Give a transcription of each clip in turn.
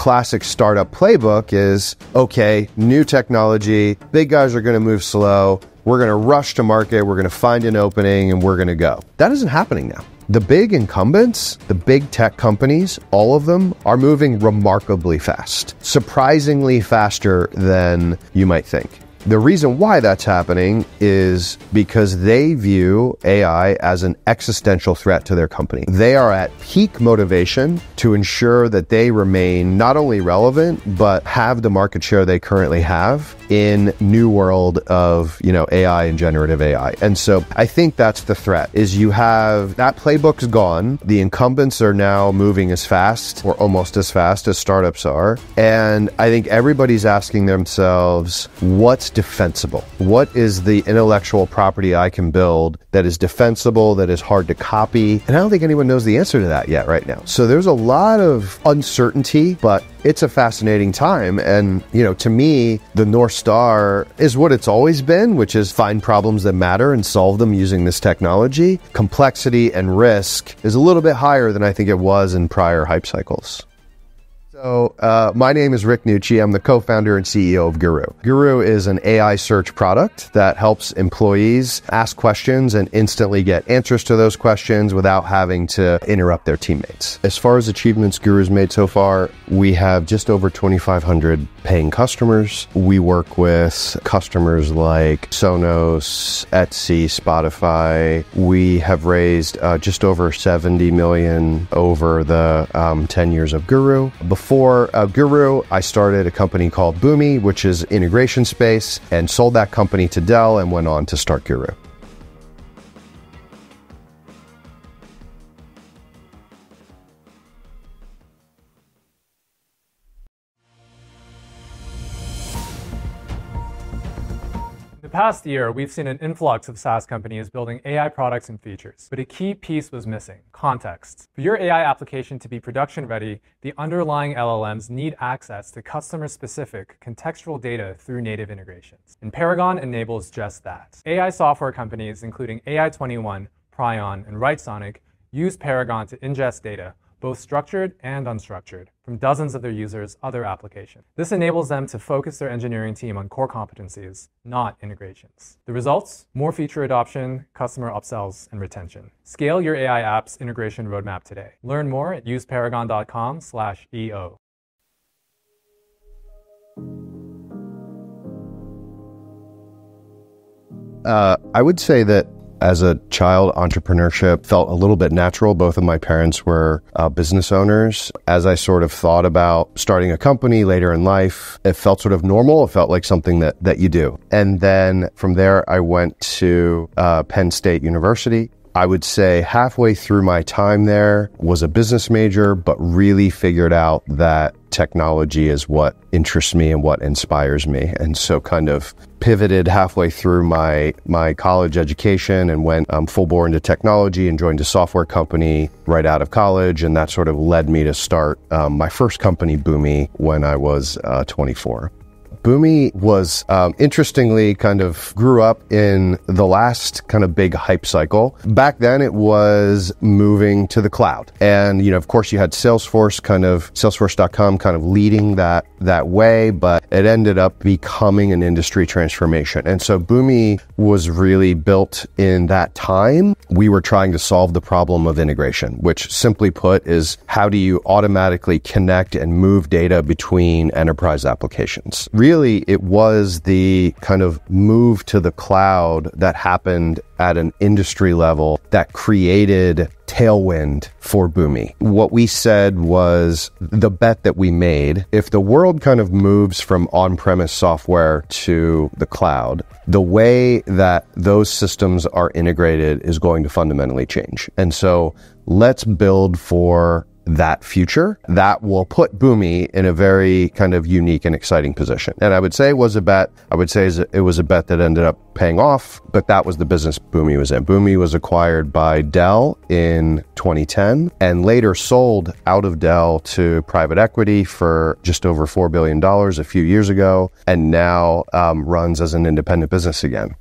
classic startup playbook is, okay, new technology, big guys are going to move slow, we're going to rush to market, we're going to find an opening, and we're going to go. That isn't happening now. The big incumbents, the big tech companies, all of them are moving remarkably fast, surprisingly faster than you might think. The reason why that's happening is because they view AI as an existential threat to their company. They are at peak motivation to ensure that they remain not only relevant, but have the market share they currently have in new world of, AI and generative AI. And so I think that's the threat, is you have that playbook's gone. The incumbents are now moving as fast or almost as fast as startups are. And I think everybody's asking themselves, what's defensible? What is the intellectual property I can build that is defensible, that is hard to copy? And I don't think anyone knows the answer to that yet right now. So there's a lot of uncertainty, but it's a fascinating time. And, to me, the North Star is what it's always been, which is find problems that matter and solve them using this technology. Complexity and risk is a little bit higher than I think it was in prior hype cycles. So my name is Rick Nucci. I'm the co-founder and CEO of Guru. Guru is an AI search product that helps employees ask questions and instantly get answers to those questions without having to interrupt their teammates. As far as achievements Guru's made so far, we have just over 2,500 paying customers. We work with customers like Sonos, Etsy, Spotify. We have raised just over 70 million over the 10 years of Guru. Before Guru, I started a company called Boomi, which is integration space, and sold that company to Dell and went on to start Guru. In the past year, we've seen an influx of SaaS companies building AI products and features, but a key piece was missing: context. For your AI application to be production ready, the underlying LLMs need access to customer-specific contextual data through native integrations. And Paragon enables just that. AI software companies, including AI21, Prion, and Writesonic, use Paragon to ingest data, both structured and unstructured, from dozens of their users' other applications. This enables them to focus their engineering team on core competencies, not integrations. The results? More feature adoption, customer upsells, and retention. Scale your AI apps integration roadmap today. Learn more at useparagon.com/EO. I would say that as a child, entrepreneurship felt a little bit natural. Both of my parents were business owners. As I sort of thought about starting a company later in life, it felt sort of normal. It felt like something that you do. And then from there, I went to Penn State University. I would say halfway through my time there, was a business major, but really figured out that technology is what interests me and what inspires me. And so kind of pivoted halfway through my college education and went full bore into technology and joined a software company right out of college. And that sort of led me to start my first company, Boomi, when I was 24. Boomi was, interestingly, kind of grew up in the last kind of big hype cycle. Back then, it was moving to the cloud. And, of course, you had Salesforce.com kind of leading that way, but it ended up becoming an industry transformation. And so Boomi was really built in that time. We were trying to solve the problem of integration, which simply put is how do you automatically connect and move data between enterprise applications? Really, it was the kind of move to the cloud that happened at an industry level that created tailwind for Boomi. What we said was the bet that we made, if the world kind of moves from on-premise software to the cloud, the way that those systems are integrated is going to fundamentally change. And so let's build for that future that will put Boomi in a very kind of unique and exciting position. And I would say it was a bet. I would say it was a bet that ended up paying off, but that was the business Boomi was in. Boomi was acquired by Dell in 2010 and later sold out of Dell to private equity for just over $4 billion a few years ago, and now runs as an independent business again.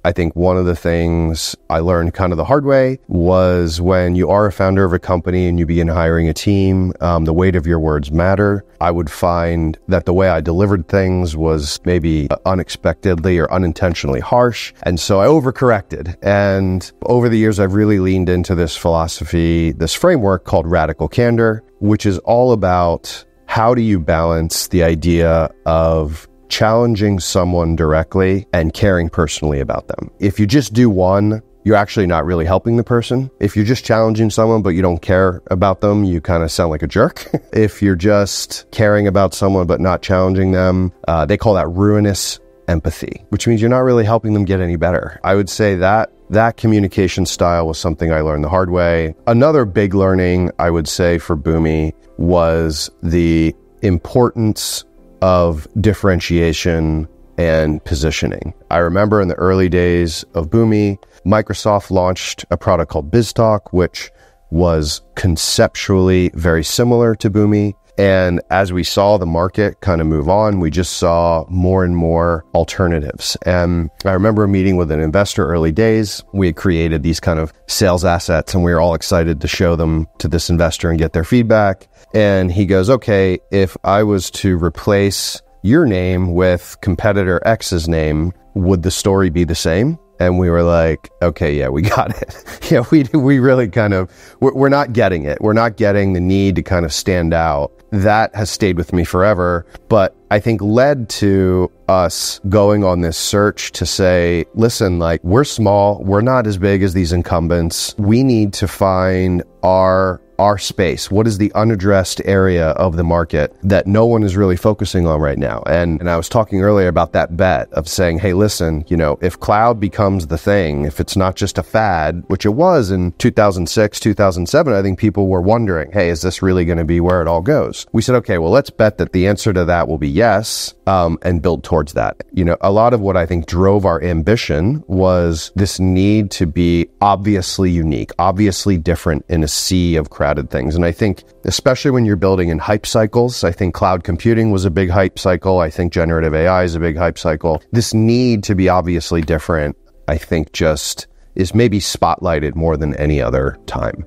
I think one of the things I learned kind of the hard way was when you are a founder of a company and you begin hiring a team, the weight of your words matter. I would find that the way I delivered things was maybe unexpectedly or unintentionally harsh. And so I overcorrected. And over the years, I've really leaned into this philosophy, this framework called radical candor, which is all about how do you balance the idea of challenging someone directly and caring personally about them. If you just do one, you're actually not really helping the person. If you're just challenging someone, but you don't care about them, you kind of sound like a jerk. If you're just caring about someone, but not challenging them, they call that ruinous empathy, which means you're not really helping them get any better. I would say that communication style was something I learned the hard way. Another big learning, I would say, for Boomi was the importance of differentiation and positioning. I remember in the early days of Boomi, Microsoft launched a product called BizTalk, which was conceptually very similar to Boomi. And as we saw the market kind of move on, we just saw more and more alternatives. And I remember a meeting with an investor early days. We had created these kind of sales assets and we were all excited to show them to this investor and get their feedback. And he goes, okay, if I was to replace your name with competitor X's name, would the story be the same? And we were like, okay, yeah, we got it. Yeah, we really kind of, we're not getting it. We're not getting the need to kind of stand out. That has stayed with me forever, but I think led to us going on this search to say, listen, like we're small, we're not as big as these incumbents. We need to find our space. What is the unaddressed area of the market that no one is really focusing on right now? And I was talking earlier about that bet of saying, hey, listen, if cloud becomes the thing, if it's not just a fad, which it was in 2006, 2007, I think people were wondering, hey, is this really going to be where it all goes? We said, okay, well, let's bet that the answer to that will be yes, and build towards that. A lot of what I think drove our ambition was this need to be obviously unique, obviously different in a sea of crowded things. And I think, especially when you're building in hype cycles, I think cloud computing was a big hype cycle. I think generative AI is a big hype cycle. This need to be obviously different, I think just is maybe spotlighted more than any other time.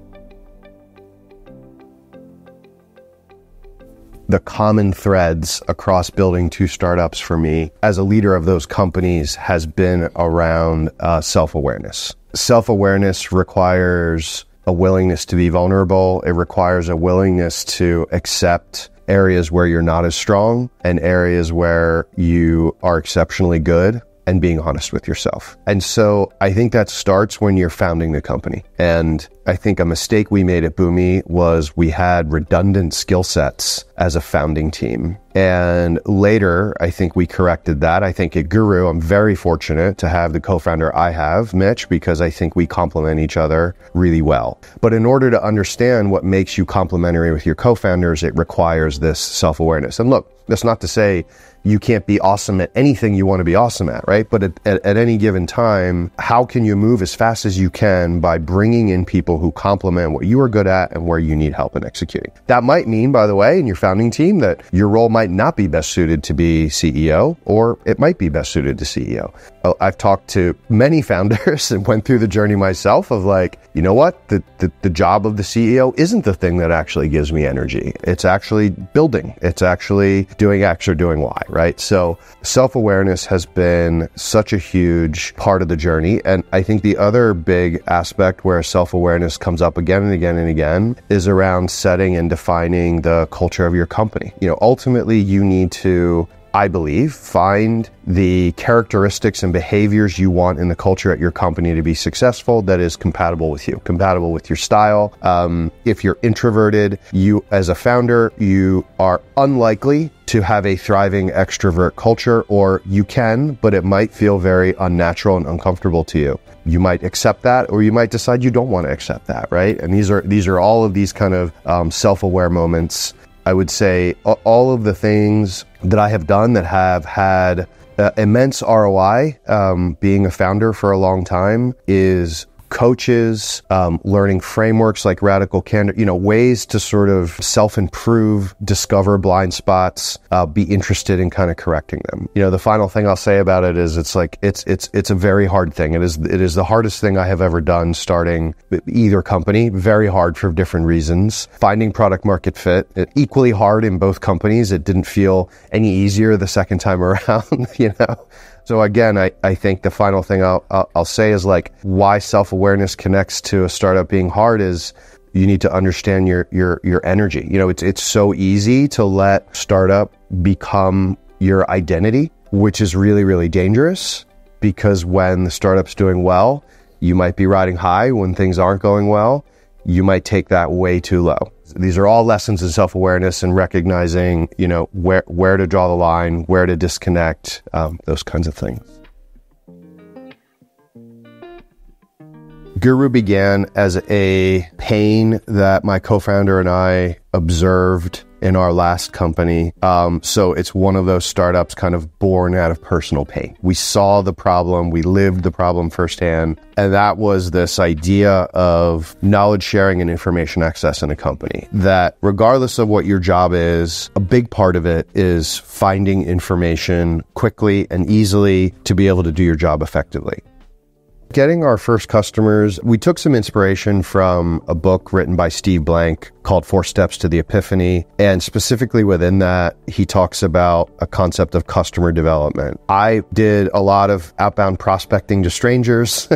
The common threads across building two startups for me as a leader of those companies has been around self-awareness. Self-awareness requires a willingness to be vulnerable. It requires a willingness to accept areas where you're not as strong and areas where you are exceptionally good, and being honest with yourself. And so I think that starts when you're founding the company. And I think a mistake we made at Boomi was we had redundant skill sets as a founding team. And later, I think we corrected that. I think at Guru, I'm very fortunate to have the co-founder I have, Mitch, because I think we complement each other really well. But in order to understand what makes you complementary with your co-founders, it requires this self-awareness. And look, that's not to say you can't be awesome at anything you want to be awesome at, right? But at any given time, how can you move as fast as you can by bringing in people who complement what you are good at and where you need help in executing? That might mean, by the way, in your founding team, that your role might not be best suited to be CEO, or it might be best suited to CEO. I've talked to many founders and went through the journey myself of like, you know what? The job of the CEO isn't the thing that actually gives me energy. It's actually building. It's actually doing X or doing Y, right? So self-awareness has been such a huge part of the journey. And I think the other big aspect where self-awareness comes up again and again and again is around setting and defining the culture of your company. Ultimately you need to, I believe, find the characteristics and behaviors you want in the culture at your company to be successful that is compatible with you, compatible with your style. If you're introverted, you as a founder, you are unlikely to have a thriving extrovert culture, or you can, but it might feel very unnatural and uncomfortable to you. You might accept that, or you might decide you don't want to accept that, right? And these are all of these kind of self-aware moments. I would say all of the things that I have done that have had immense ROI, being a founder for a long time, is coaches, learning frameworks like radical candor, ways to sort of self-improve, discover blind spots, be interested in kind of correcting them. The final thing I'll say about it is it's a very hard thing. It is the hardest thing I have ever done starting either company, very hard for different reasons. Finding product market fit, equally hard in both companies. It didn't feel any easier the second time around, So again, I think the final thing I'll say is like why self-awareness connects to a startup being hard is you need to understand your energy. It's so easy to let startup become your identity, which is really, really dangerous because when the startup's doing well, you might be riding high. When things aren't going well, you might take that way too low. These are all lessons in self-awareness and recognizing, where to draw the line, where to disconnect, those kinds of things. Guru began as a pain that my co-founder and I observed in our last company. So it's one of those startups kind of born out of personal pain. We saw the problem, we lived the problem firsthand, and that was this idea of knowledge sharing and information access in a company. That regardless of what your job is, a big part of it is finding information quickly and easily to be able to do your job effectively. Getting our first customers, we took some inspiration from a book written by Steve Blank called 4 Steps to the Epiphany. And specifically within that, he talks about a concept of customer development. I did a lot of outbound prospecting to strangers.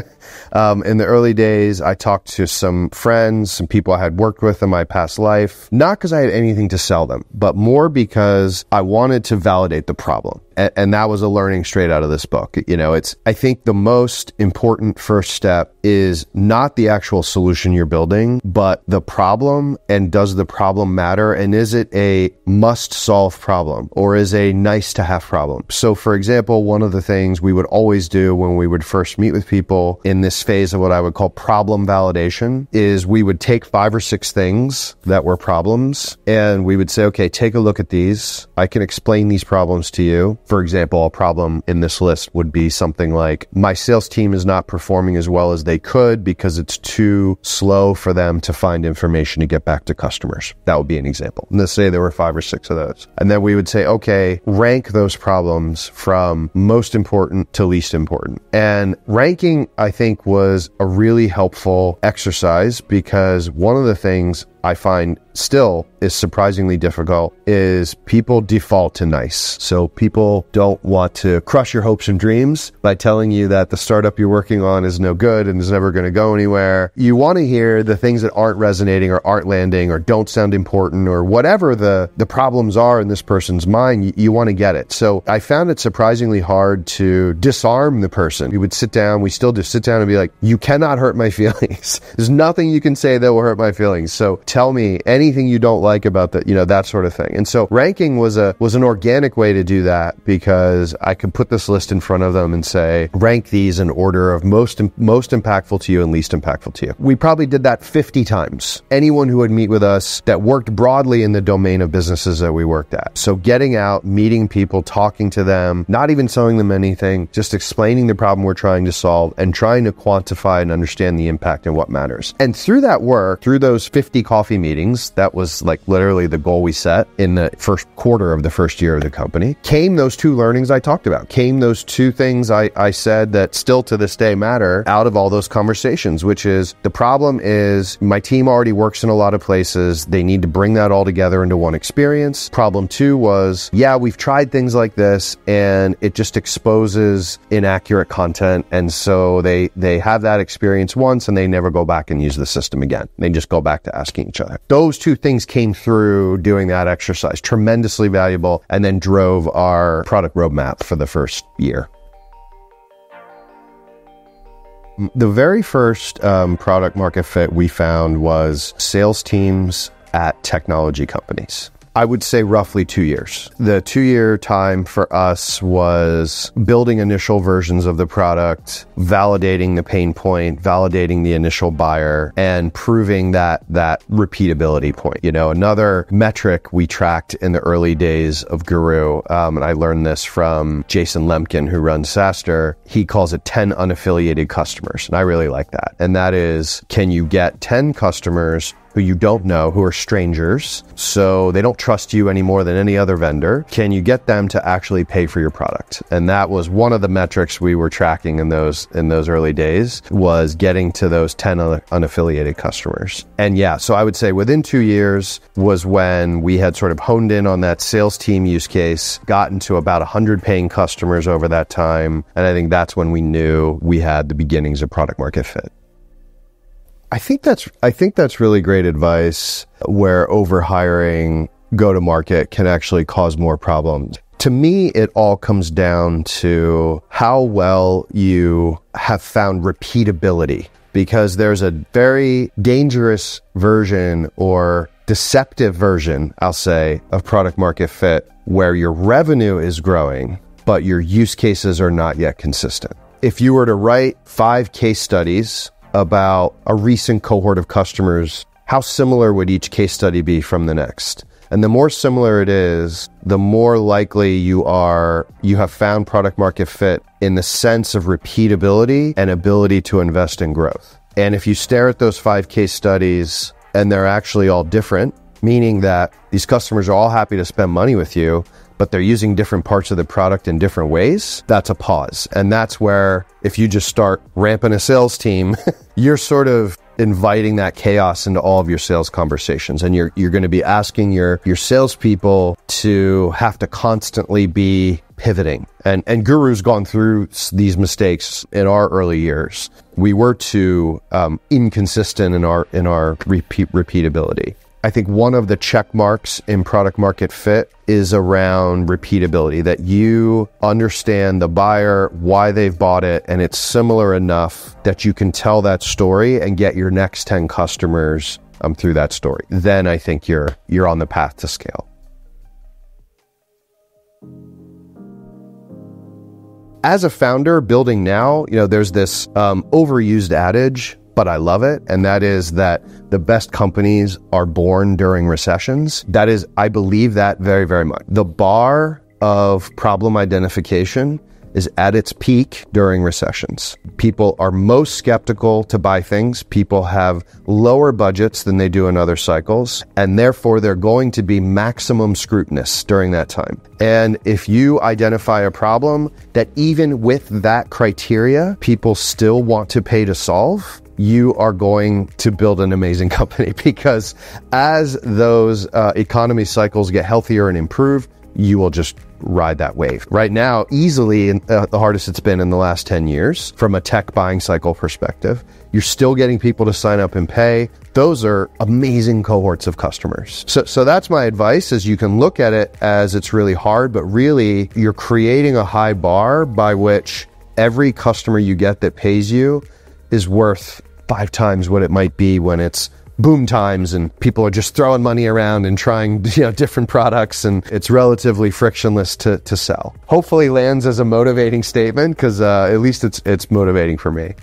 In the early days, I talked to some friends, some people I had worked with in my past life, not because I had anything to sell them, but more because I wanted to validate the problem. And that was a learning straight out of this book. I think the most important first step is not the actual solution you're building, but the problem, and does the problem matter? And is it a must solve problem or is a nice to have problem? So for example, one of the things we would always do when we would first meet with people in this phase of what I would call problem validation is we would take 5 or 6 things that were problems and we would say, okay, take a look at these. I can explain these problems to you. For example, a problem in this list would be something like my sales team is not performing as well as they could because it's too slow for them to find information to get back to customers. That would be an example. And let's say there were 5 or 6 of those. And then we would say, okay, rank those problems from most important to least important. And ranking, I think, was a really helpful exercise because one of the things I find still is surprisingly difficult is people default to nice. So people don't want to crush your hopes and dreams by telling you that the startup you're working on is no good and is never going to go anywhere. You want to hear the things that aren't resonating or aren't landing or don't sound important or whatever the problems are in this person's mind, you want to get it. So I found it surprisingly hard to disarm the person. We would sit down, we still just sit down and be like, you cannot hurt my feelings. There's nothing you can say that will hurt my feelings. So tell me anything you don't like about that, that sort of thing. And so ranking was an organic way to do that because I could put this list in front of them and say, rank these in order of most impactful to you and least impactful to you. We probably did that 50 times. Anyone who would meet with us that worked broadly in the domain of businesses that we worked at. So getting out, meeting people, talking to them, not even selling them anything, just explaining the problem we're trying to solve and trying to quantify and understand the impact and what matters. And through that work, through those 50 coffee meetings, that was like literally the goal we set in the first quarter of the first year of the company, came those 2 learnings I talked about, came those 2 things I said that still to this day matter out of all those conversations, which is the problem is my team already works in a lot of places. They need to bring that all together into one experience. Problem 2 was, yeah, we've tried things like this and it just exposes inaccurate content. And so they have that experience once and they never go back and use the system again. They just go back to asking each other. Those 2 things came through doing that exercise, tremendously valuable, and then drove our product roadmap for the first year. The very first product market fit we found was sales teams at technology companies. I would say roughly 2 years. The 2-year time for us was building initial versions of the product, validating the pain point, validating the initial buyer, and proving that repeatability point. Another metric we tracked in the early days of Guru, and I learned this from Jason Lemkin, who runs SaaSter. He calls it 10 unaffiliated customers, and I really like that. And that is, can you get 10 customers who you don't know, who are strangers, so they don't trust you any more than any other vendor? Can you get them to actually pay for your product? And that was one of the metrics we were tracking in those early days, was getting to those 10 unaffiliated customers. And so I would say within 2 years was when we had sort of honed in on that sales team use case, gotten to about 100 paying customers over that time. And I think that's when we knew we had the beginnings of product market fit. I think that's really great advice, where overhiring go-to-market can actually cause more problems. To me, it all comes down to how well you have found repeatability, because there's a very dangerous version or deceptive version, I'll say, of product market fit, where your revenue is growing, but your use cases are not yet consistent. If you were to write 5 case studies about a recent cohort of customers, how similar would each case study be from the next? And the more similar it is, the more likely you have found product market fit in the sense of repeatability and ability to invest in growth. And if you stare at those 5 case studies and they're actually all different, meaning that these customers are all happy to spend money with you, but they're using different parts of the product in different ways, that's a pause. And that's where, if you just start ramping a sales team, you're sort of inviting that chaos into all of your sales conversations. And you're going to be asking your salespeople to have to constantly be pivoting. And Guru's gone through these mistakes in our early years. We were too inconsistent in our repeatability. I think one of the check marks in product market fit is around repeatability, that you understand the buyer, why they've bought it, and it's similar enough that you can tell that story and get your next 10 customers through that story. Then I think you're on the path to scale. As a founder building now, there's this overused adage, but I love it. And that is that the best companies are born during recessions. That is, I believe that very, very much. The bar of problem identification is at its peak during recessions. People are most skeptical to buy things. People have lower budgets than they do in other cycles, and therefore they're going to be maximum scrutinous during that time. And if you identify a problem that even with that criteria, people still want to pay to solve, you are going to build an amazing company, because as those economy cycles get healthier and improve, you will just ride that wave. Right now, easily the hardest it's been in the last 10 years from a tech buying cycle perspective. You're still getting people to sign up and pay. Those are amazing cohorts of customers. So that's my advice, is you can look at it as it's really hard, but really you're creating a high bar by which every customer you get that pays you is worth 5 times what it might be when it's boom times and people are just throwing money around and trying different products, and it's relatively frictionless to sell. Hopefully lands as a motivating statement, because at least it's motivating for me.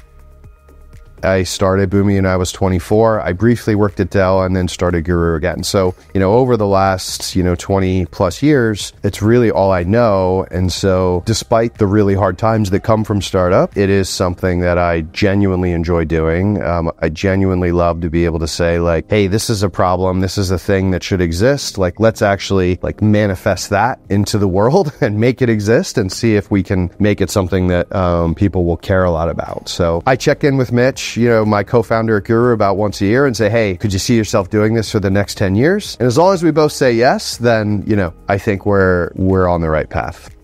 I started Boomi when I was 24. I briefly worked at Dell and then started Guru again. So, over the last, 20 plus years, it's really all I know. And so despite the really hard times that come from startup, it is something that I genuinely enjoy doing. I genuinely love to be able to say, like, hey, this is a problem. This is a thing that should exist. Like, let's actually manifest that into the world and make it exist and see if we can make it something that people will care a lot about. So I check in with Mitch, my co-founder at Guru, about once a year and say, hey, could you see yourself doing this for the next 10 years? And as long as we both say yes, then, I think we're on the right path.